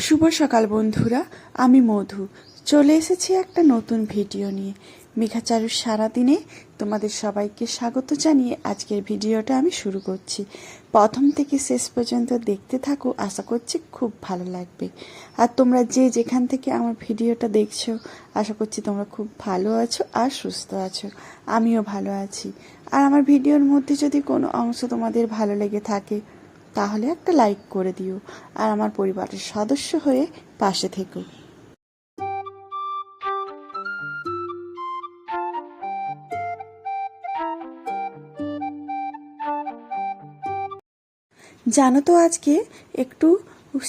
শুভ সকাল বন্ধুরা, আমি মধু চলে এসেছি একটা নতুন ভিডিও নিয়ে। মেঘাচারুর সারাদিনে তোমাদের সবাইকে স্বাগত জানিয়ে আজকের ভিডিওটা আমি শুরু করছি। প্রথম থেকে শেষ পর্যন্ত দেখতে থাকো, আশা করছি খুব ভালো লাগবে। আর তোমরা যে যেখান থেকে আমার ভিডিওটা দেখছো, আশা করছি তোমরা খুব ভালো আছো আর সুস্থ আছো। আমিও ভালো আছি। আর আমার ভিডিওর মধ্যে যদি কোনো অংশ তোমাদের ভালো লেগে থাকে তাহলে একটা লাইক করে দিও, আর আমার পরিবারের সদস্য হয়ে পাশে থেকো। জানো তো আজকে একটু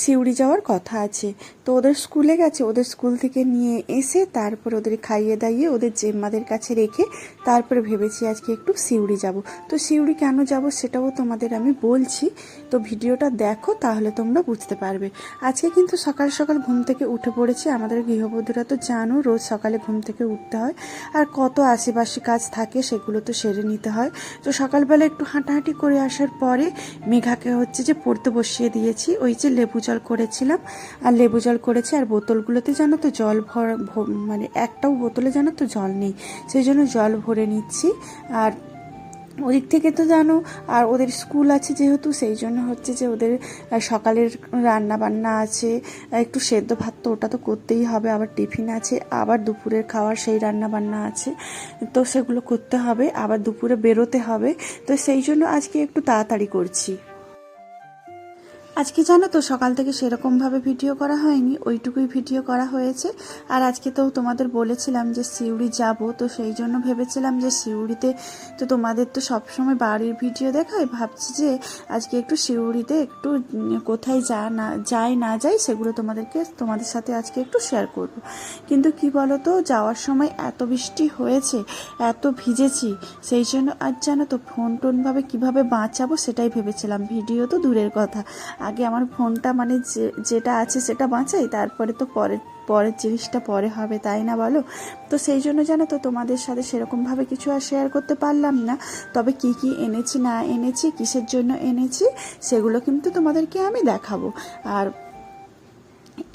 সিউড়ি যাওয়ার কথা আছে, তো ওদের স্কুলে গেছে। ওদের স্কুল থেকে নিয়ে এসে তারপর ওদের খাইয়ে দাইয়ে ওদের জেম্মাদের কাছে রেখে তারপরে ভেবেছি আজকে একটু সিউড়ি যাব। তো সিউড়ি কেন যাব সেটাও তোমাদের আমি বলছি, তো ভিডিওটা দেখো তাহলে তোমরা বুঝতে পারবে। আজকে কিন্তু সকাল সকাল ঘুম থেকে উঠে পড়েছি। আমাদের গৃহবধূরা তো জানো রোজ সকালে ঘুম থেকে উঠতে হয়, আর কত আশেপাশে কাজ থাকে সেগুলো তো সেরে নিতে হয়। তো সকালবেলা একটু হাঁটাহাঁটি করে আসার পরে মেঘাকে হচ্ছে যে পড়তে বসিয়ে দিয়েছি। ওই যে লেবু জল করেছিলাম, আর লেবু জল করেছি, আর বোতলগুলোতে জানো তো জল মানে একটাও বোতলে জানো তো জল নেই, সেই জন্য জল ভরে নিচ্ছি। আর ওদিক থেকে তো জানো, আর ওদের স্কুল আছে যেহেতু, সেই জন্য হচ্ছে যে ওদের সকালের রান্না বান্না আছে, একটু সেদ্ধ ভাত তো ওটা তো করতেই হবে, আবার টিফিন আছে, আবার দুপুরের খাওয়ার সেই রান্না বান্না আছে, তো সেগুলো করতে হবে, আবার দুপুরে বেরোতে হবে। তো সেই জন্য আজকে একটু তাড়াতাড়ি করছি। আজকে জানো তো সকাল থেকে সেরকমভাবে ভিডিও করা হয়নি, ওইটুকুই ভিডিও করা হয়েছে। আর আজকে তো তোমাদের বলেছিলাম যে সিউড়ি যাব, তো সেই জন্য ভেবেছিলাম যে সিউড়িতে তো তোমাদের তো সবসময় বাড়ির ভিডিও দেখায়, ভাবছি যে আজকে একটু সিউড়িতে একটু কোথায় যাই না যাই সেগুলো তোমাদের সাথে আজকে একটু শেয়ার করব। কিন্তু কি বলো তো, যাওয়ার সময় এত বৃষ্টি হয়েছে, এত ভিজেছি, সেই জন্য আজ জানো তো ফোনভাবে কীভাবে বাঁচাবো সেটাই ভেবেছিলাম। ভিডিও তো দূরের কথা, আগে আমার ফোনটা মানে যেটা আছে সেটা বাঁচাই, তারপরে তো পরের জিনিসটা পরে হবে, তাই না বলো? তো সেই জন্য জানো তো তোমাদের সাথে সেরকমভাবে কিছু আর শেয়ার করতে পারলাম না। তবে কি কি এনেছি না এনেছি, কিসের জন্য এনেছি, সেগুলো কিন্তু তোমাদেরকে আমি দেখাবো। আর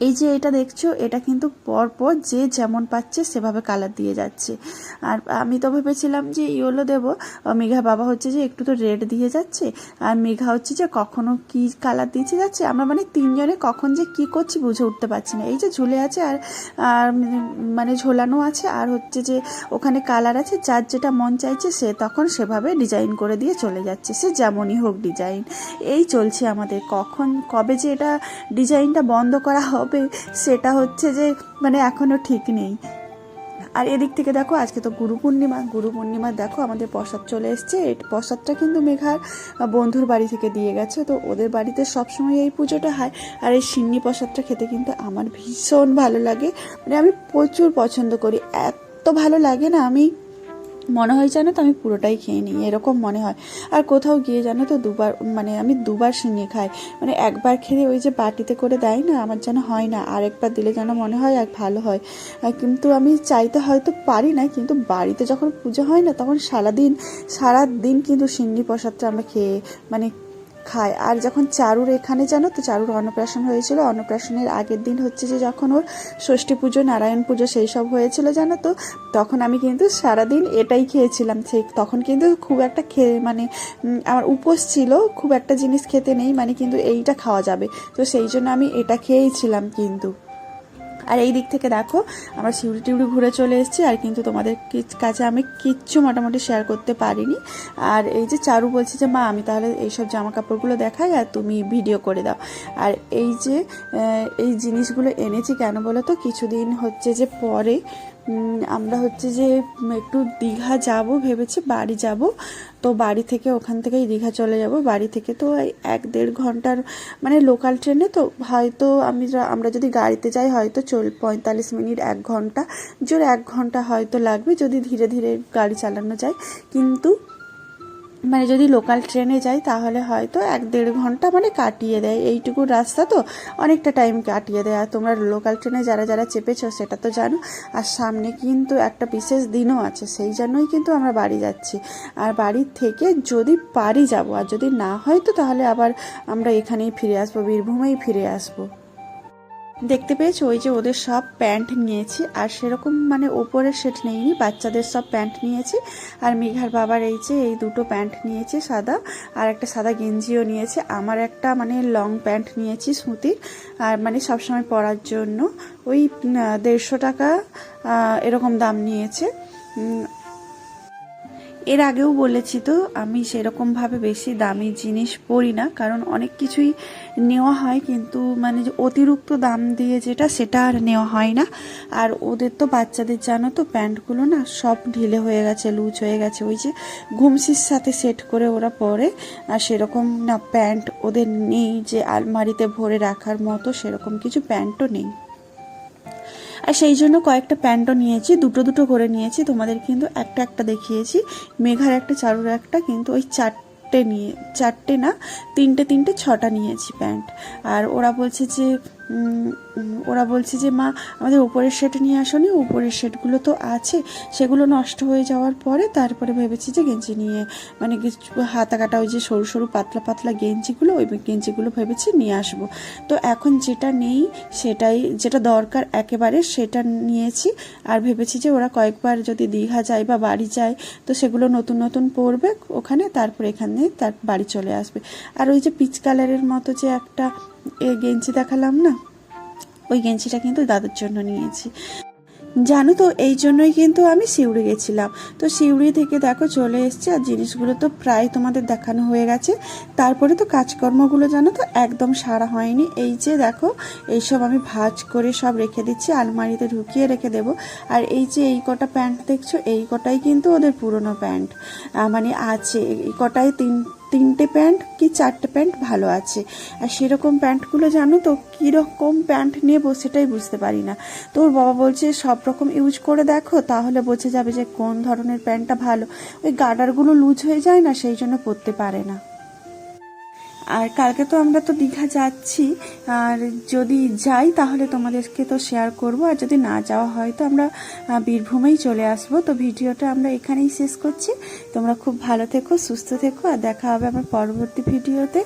এই যে এটা দেখছো, এটা কিন্তু পরপর যে যেমন পাচ্ছে সেভাবে কালার দিয়ে যাচ্ছে। আর আমি তো ভেবেছিলাম যে ইয়েলো দেবো, মেঘা বাবা হচ্ছে যে একটু তো রেড দিয়ে যাচ্ছে, আর মেঘা হচ্ছে যে কখনো কি কালার দিয়েছে যাচ্ছে। আমরা মানে তিনজনে কখন যে কি করছি বুঝে উঠতে পারছি না। এই যে ঝুলে আছে আর আর মানে ঝোলানো আছে, আর হচ্ছে যে ওখানে কালার আছে, যার যেটা মন চাইছে সে তখন সেভাবে ডিজাইন করে দিয়ে চলে যাচ্ছে, সে যেমনই হোক ডিজাইন। এই চলছে আমাদের, কবে যে এটা ডিজাইনটা বন্ধ করা হবে সেটা হচ্ছে যে মানে এখনও ঠিক নেই। আর এদিক থেকে দেখো আজকে তো গুরু পূর্ণিমা দেখো আমাদের প্রসাদ চলে এসছে। এই প্রসাদটা কিন্তু মেঘার বন্ধুর বাড়ি থেকে দিয়ে গেছে, তো ওদের বাড়িতে সবসময় এই পুজোটা হয়। আর এই সিন্নি প্রসাদটা খেতে কিন্তু আমার ভীষণ ভালো লাগে, মানে আমি প্রচুর পছন্দ করি, এত ভালো লাগে না, আমি মনে হয় জানো তো আমি পুরোটাই খেয়ে নিই, এরকম মনে হয়। আর কোথাও গিয়ে জানো তো আমি দুবার সিন্নি খাই, মানে একবার খেলে ওই যে বাটিতে করে দেয় না, আমার যেন হয় না, আরেকবার দিলে যেন মনে হয় আর ভালো হয়। কিন্তু আমি চাইতে হয়তো পারি না, কিন্তু বাড়িতে যখন পুজো হয় না তখন সারাদিন কিন্তু সিন্নি প্রসাদটা আমরা মানে খায়। আর যখন চারুর এখানে জানো তো চারুর অন্নপ্রাশন হয়েছিল, অন্নপ্রাশনের আগের দিন হচ্ছে যে যখন ওর ষষ্ঠী পুজো নারায়ণ পুজো সেই সব হয়েছিল জানো তো, তখন আমি কিন্তু সারাদিন এটাই খেয়েছিলাম। তখন কিন্তু খুব একটা মানে আমার উপোস ছিল, খুব একটা জিনিস খেতে নেই, মানে কিন্তু এইটা খাওয়া যাবে, তো সেই জন্য আমি এটা খেয়েছিলাম কিন্তু। আর এই দিক থেকে দেখো আমরা সিউড়ি টিউড়ি ঘুরে চলে এসেছি, আর কিন্তু তোমাদের কাছে আমি কিচ্ছু মোটামুটি শেয়ার করতে পারিনি। আর এই যে চারু বলছে যে মা আমি তাহলে এইসব জামা কাপড়গুলো দেখাই আর তুমি ভিডিও করে দাও। আর এই যে এই জিনিসগুলো এনেছি কেন বলো তো, কিছুদিন হচ্ছে যে পরে আমরা হচ্ছে যে একটু দীঘা যাব ভেবেছি, বাড়ি যাব, তো বাড়ি থেকে ওখান থেকেই দীঘা চলে যাব। বাড়ি থেকে তো 1-1.5 ঘন্টার মানে লোকাল ট্রেনে, তো হয়তো আমরা যদি গাড়িতে যাই হয়তো 45 মিনিট 1 ঘন্টা, জোর 1 ঘন্টা হয়তো লাগবে যদি ধীরে ধীরে গাড়ি চালানো যায়। কিন্তু মানে যদি লোকাল ট্রেনে যাই তাহলে হয়তো 1-1.5 ঘন্টা মানে কাটিয়ে দেয়, এইটুকু রাস্তা তো অনেকটা টাইম কাটিয়ে দেয়। আর তোমরা লোকাল ট্রেনে যারা যারা চেপেছো সেটা তো জানো। আর সামনে কিন্তু একটা বিশেষ দিনও আছে, সেই জন্যই কিন্তু আমরা বাড়ি যাচ্ছি। আর বাড়ির থেকে যদি পারি যাব, আর যদি না হয় তো তাহলে আবার আমরা এখানেই ফিরে আসবো, বীরভূমেই ফিরে আসবো। দেখতে পেয়েছো ওই যে ওদের সব প্যান্ট নিয়েছি, আর সেরকম মানে ওপরের সেট নেইনি, বাচ্চাদের সব প্যান্ট নিয়েছি। আর মেঘার বাবার এই যে এই দুটো প্যান্ট নিয়েছি সাদা, আর একটা সাদা গেঞ্জিও নিয়েছে। আমার একটা মানে লং প্যান্ট নিয়েছি সুতির, আর মানে সবসময় পরার জন্য। ওই 150 টাকা এরকম দাম নিয়েছে। এর আগেও বলেছি তো আমি সেরকমভাবে বেশি দামি জিনিস পরি না, কারণ অনেক কিছুই নেওয়া হয় কিন্তু মানে যে অতিরিক্ত দাম দিয়ে যেটা সেটা আর নেওয়া হয় না। আর ওদের তো বাচ্চাদের জানো তো প্যান্টগুলো না সব ঢিলে হয়ে গেছে, লুজ হয়ে গেছে, ওই যে ঘুমসির সাথে সেট করে ওরা পরে। আর সেরকম না প্যান্ট ওদের নেই যে আলমারিতে ভরে রাখার মতো, সেরকম কিছু প্যান্টও নেই। আর সেই জন্য কয়েকটা প্যান্টও নিয়েছি, দুটো দুটো করে নিয়েছি, তোমাদের কিন্তু একটা একটা দেখিয়েছি। মেঘার একটা, চারুর একটা, কিন্তু ওই চারটে না, তিনটে 6টা নিয়েছি প্যান্ট। আর ওরা বলছে যে মা আমাদের উপরের সেট নিয়ে আসোনি, উপরের সেটগুলো তো আছে, সেগুলো নষ্ট হয়ে যাওয়ার পরে তারপরে ভেবেছি যে গেঞ্জি নিয়ে মানে হাতা কাটা ওই যে সরু সরু পাতলা পাতলা গেঞ্জিগুলো, ওই গেঞ্জিগুলো ভেবেছি নিয়ে আসবো। তো এখন যেটা নেই সেটাই, যেটা দরকার একেবারে সেটা নিয়েছি। আর ভেবেছি যে ওরা কয়েকবার যদি দীঘা যায় বা বাড়ি যায় তো সেগুলো নতুন নতুন পরবে ওখানে, তারপর এখানে তার বাড়ি চলে আসবে। আর ওই যে পিচ কালারের মতো যে একটা গেঞ্জি দেখালাম না, ওই গেঞ্জিটা কিন্তু দাদুর জন্য নিয়েছি। জানো তো এই জন্যই কিন্তু আমি সিউড়ি গেছিলাম। তো সিউড়ি থেকে দেখো চলে এসছে, আর জিনিসগুলো তো প্রায় তোমাদের দেখানো হয়ে গেছে। তারপরে তো কাজকর্মগুলো জানো তো একদম সারা হয়নি। এই যে দেখো এইসব আমি ভাঁজ করে সব রেখে দিচ্ছি, আলমারিতে ঢুকিয়ে রেখে দেবো। আর এই যে এই কটা প্যান্ট দেখছো, এই কটাই কিন্তু ওদের পুরনো প্যান্ট, মানে আছে এই কটাই, তিনটে প্যান্ট কি 4টে প্যান্ট ভালো আছে। আর সেরকম প্যান্টগুলো জানো তো কীরকম প্যান্ট নেবো সেটাই বুঝতে পারি না। তো ওর বাবা বলছে সব রকম ইউজ করে দেখো, তাহলে বোঝা যাবে যে কোন ধরনের প্যান্টটা ভালো। ওই গার্ডারগুলো লুজ হয়ে যায় না, সেই জন্য পরতে পারে না। আর কালকে তো আমরা তো দীঘা যাচ্ছি, আর যদি যাই তাহলে তোমাদেরকে তো শেয়ার করব, আর যদি না যাওয়া হয় তো আমরা বীরভূমেই চলে আসব। তো ভিডিওটা আমরা এখানেই শেষ করছি। তোমরা খুব ভালো থেকো, সুস্থ থেকো, আর দেখা হবে আমার পরবর্তী ভিডিওতে।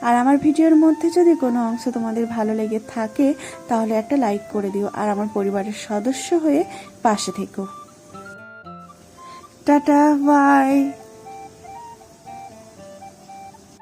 আর আমার ভিডিওর মধ্যে যদি কোনো অংশ তোমাদের ভালো লেগে থাকে তাহলে একটা লাইক করে দিও, আর আমার পরিবারের সদস্য হয়ে পাশে থেকো। Tata, by.